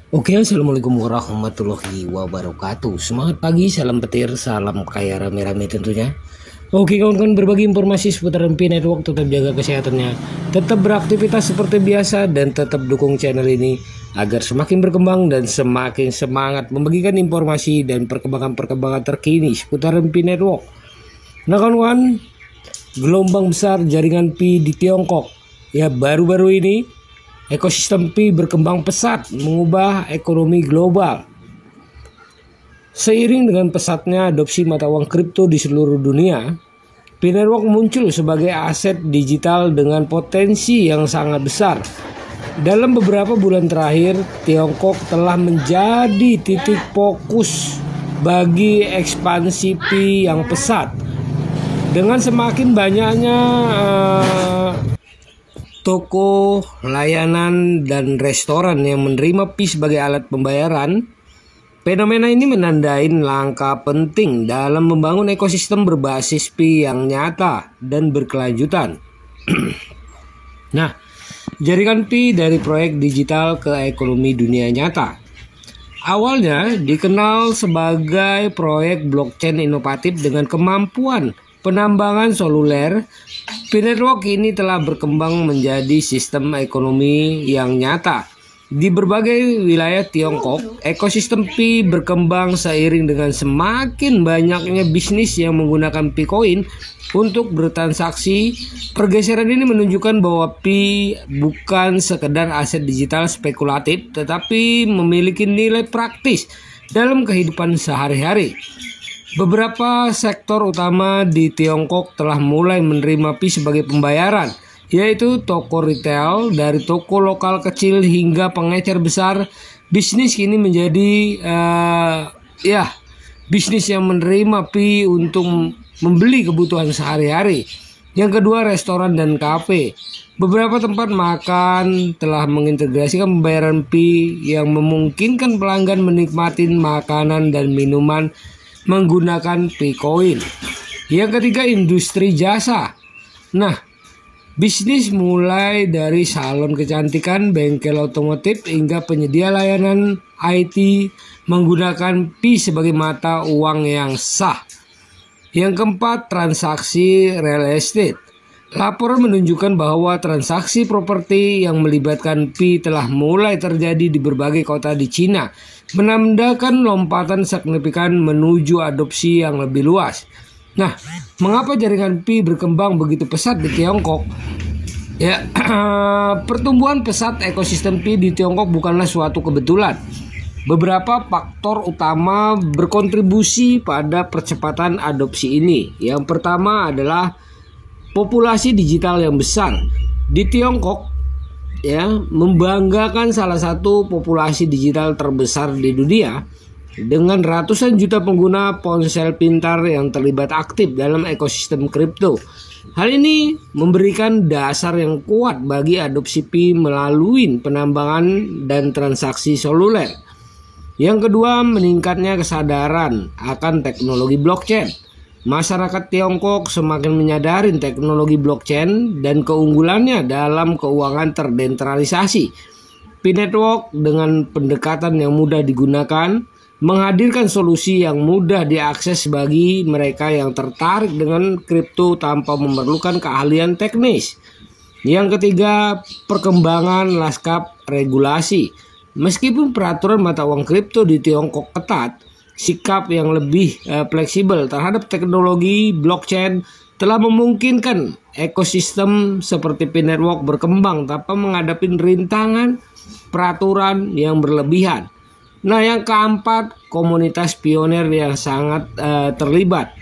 Oke, assalamualaikum warahmatullahi wabarakatuh. Semangat pagi, salam petir, salam kaya rame-rame tentunya. Oke kawan-kawan, berbagi informasi seputar MP Network. Tetap jaga kesehatannya, tetap beraktivitas seperti biasa, dan tetap dukung channel ini agar semakin berkembang dan semakin semangat membagikan informasi dan perkembangan-perkembangan terkini seputar MP Network. Nah kawan-kawan, gelombang besar jaringan Pi di Tiongkok ya baru-baru ini. Ekosistem Pi berkembang pesat mengubah ekonomi global. Seiring dengan pesatnya adopsi mata uang kripto di seluruh dunia, Pi Network muncul sebagai aset digital dengan potensi yang sangat besar. Dalam beberapa bulan terakhir, Tiongkok telah menjadi titik fokus bagi ekspansi Pi yang pesat. Dengan semakin banyaknya toko, layanan, dan restoran yang menerima Pi sebagai alat pembayaran, fenomena ini menandai langkah penting dalam membangun ekosistem berbasis Pi yang nyata dan berkelanjutan. Nah, jaringan Pi dari proyek digital ke ekonomi dunia nyata. Awalnya dikenal sebagai proyek blockchain inovatif dengan kemampuan penambangan seluler, Pi Network ini telah berkembang menjadi sistem ekonomi yang nyata. Di berbagai wilayah Tiongkok, ekosistem Pi berkembang seiring dengan semakin banyaknya bisnis yang menggunakan Pi Coin untuk bertransaksi. Pergeseran ini menunjukkan bahwa Pi bukan sekedar aset digital spekulatif, tetapi memiliki nilai praktis dalam kehidupan sehari-hari. Beberapa sektor utama di Tiongkok telah mulai menerima Pi sebagai pembayaran, yaitu toko retail, dari toko lokal kecil hingga pengecer besar. Bisnis kini menjadi bisnis yang menerima Pi untuk membeli kebutuhan sehari-hari. Yang kedua, restoran dan kafe. Beberapa tempat makan telah mengintegrasikan pembayaran Pi yang memungkinkan pelanggan menikmati makanan dan minuman menggunakan Pi Coin. Yang ketiga, industri jasa. Nah, bisnis mulai dari salon kecantikan, bengkel otomotif, hingga penyedia layanan IT menggunakan Pi sebagai mata uang yang sah. Yang keempat, transaksi real estate. Laporan menunjukkan bahwa transaksi properti yang melibatkan Pi telah mulai terjadi di berbagai kota di Cina, menandakan lompatan signifikan menuju adopsi yang lebih luas. Nah, mengapa jaringan Pi berkembang begitu pesat di Tiongkok? Ya, pertumbuhan pesat ekosistem Pi di Tiongkok bukanlah suatu kebetulan. Beberapa faktor utama berkontribusi pada percepatan adopsi ini. Yang pertama adalah populasi digital yang besar. Di Tiongkok membanggakan salah satu populasi digital terbesar di dunia dengan ratusan juta pengguna ponsel pintar yang terlibat aktif dalam ekosistem kripto. Hal ini memberikan dasar yang kuat bagi adopsi Pi melalui penambangan dan transaksi seluler. Yang kedua, meningkatnya kesadaran akan teknologi blockchain. Masyarakat Tiongkok semakin menyadari teknologi blockchain dan keunggulannya dalam keuangan terdesentralisasi. Pi Network dengan pendekatan yang mudah digunakan menghadirkan solusi yang mudah diakses bagi mereka yang tertarik dengan kripto tanpa memerlukan keahlian teknis. Yang ketiga, perkembangan lanskap regulasi. Meskipun peraturan mata uang kripto di Tiongkok ketat, sikap yang lebih fleksibel terhadap teknologi blockchain telah memungkinkan ekosistem seperti Pi Network berkembang tanpa menghadapi rintangan peraturan yang berlebihan. Nah, yang keempat, komunitas pioner yang sangat terlibat.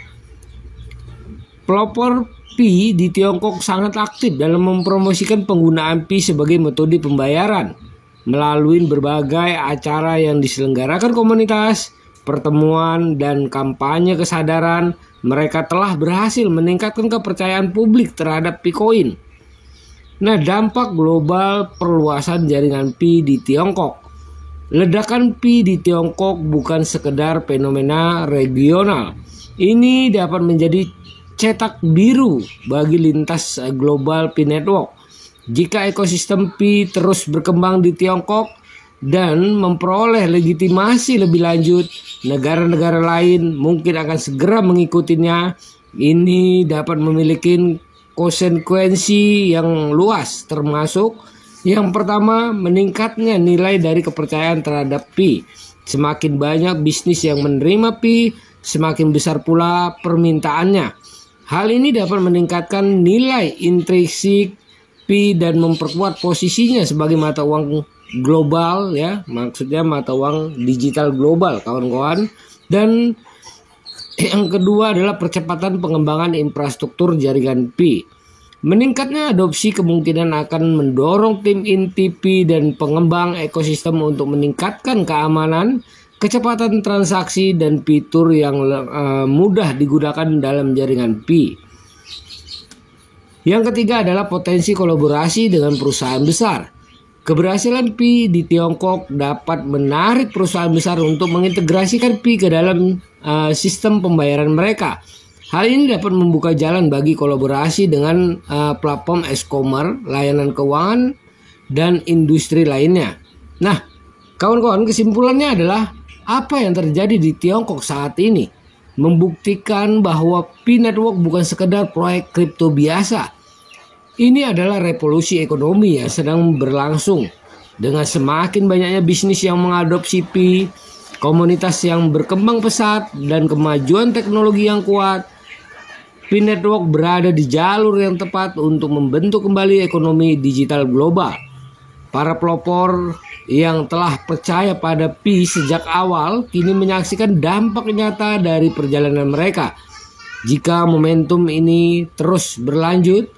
Pelopor Pi di Tiongkok sangat aktif dalam mempromosikan penggunaan Pi sebagai metode pembayaran melalui berbagai acara yang diselenggarakan komunitas, pertemuan, dan kampanye kesadaran. Mereka telah berhasil meningkatkan kepercayaan publik terhadap Pi Coin. Nah, dampak global perluasan jaringan Pi di Tiongkok. Ledakan Pi di Tiongkok bukan sekedar fenomena regional. Ini dapat menjadi cetak biru bagi lintas global Pi Network. Jika ekosistem Pi terus berkembang di Tiongkok, dan memperoleh legitimasi lebih lanjut, negara-negara lain mungkin akan segera mengikutinya. Ini dapat memiliki konsekuensi yang luas, termasuk yang pertama, meningkatnya nilai dari kepercayaan terhadap pi. Semakin banyak bisnis yang menerima pi, semakin besar pula permintaannya. Hal ini dapat meningkatkan nilai intrinsik pi dan memperkuat posisinya sebagai mata uang global, ya, maksudnya mata uang digital global, kawan-kawan. Dan yang kedua adalah percepatan pengembangan infrastruktur jaringan pi. Meningkatnya adopsi kemungkinan akan mendorong tim inti pi dan pengembang ekosistem untuk meningkatkan keamanan, kecepatan transaksi, dan fitur yang mudah digunakan dalam jaringan pi. Yang ketiga adalah potensi kolaborasi dengan perusahaan besar. Keberhasilan pi di Tiongkok dapat menarik perusahaan besar untuk mengintegrasikan pi ke dalam sistem pembayaran mereka. Hal ini dapat membuka jalan bagi kolaborasi dengan platform e-commerce, layanan keuangan, dan industri lainnya. Nah, kawan-kawan, kesimpulannya adalah apa yang terjadi di Tiongkok saat ini membuktikan bahwa Pi Network bukan sekedar proyek kripto biasa. Ini adalah revolusi ekonomi yang sedang berlangsung. Dengan semakin banyaknya bisnis yang mengadopsi Pi, komunitas yang berkembang pesat, dan kemajuan teknologi yang kuat, Pi Network berada di jalur yang tepat untuk membentuk kembali ekonomi digital global. Para pelopor yang telah percaya pada Pi sejak awal kini menyaksikan dampak nyata dari perjalanan mereka. Jika momentum ini terus berlanjut,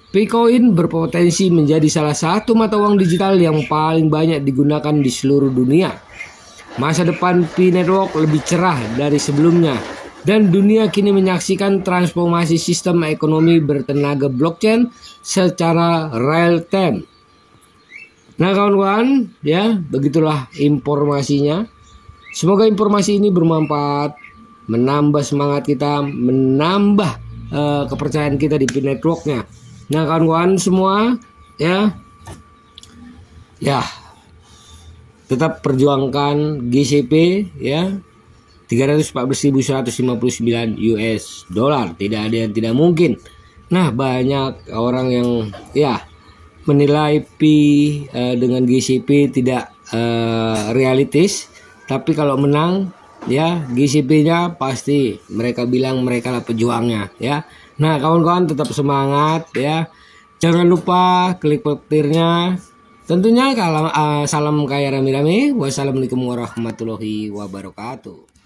Picoin berpotensi menjadi salah satu mata uang digital yang paling banyak digunakan di seluruh dunia. Masa depan Pi Network lebih cerah dari sebelumnya, dan dunia kini menyaksikan transformasi sistem ekonomi bertenaga blockchain secara real time. Nah, kawan-kawan, ya, begitulah informasinya. Semoga informasi ini bermanfaat, menambah semangat kita, menambah kepercayaan kita di Pi Network-nya. Nah, kawan-kawan semua, ya, tetap perjuangkan GCP, ya, 314.159 US dollar. Tidak ada yang tidak mungkin. Nah, banyak orang yang menilai Pi dengan GCP tidak realistis, tapi kalau menang, ya, GCP-nya pasti mereka bilang mereka lah pejuangnya, ya. Nah, kawan-kawan tetap semangat, ya. Jangan lupa klik petirnya. Tentunya salam kaya rame-rame. Wassalamualaikum warahmatullahi wabarakatuh.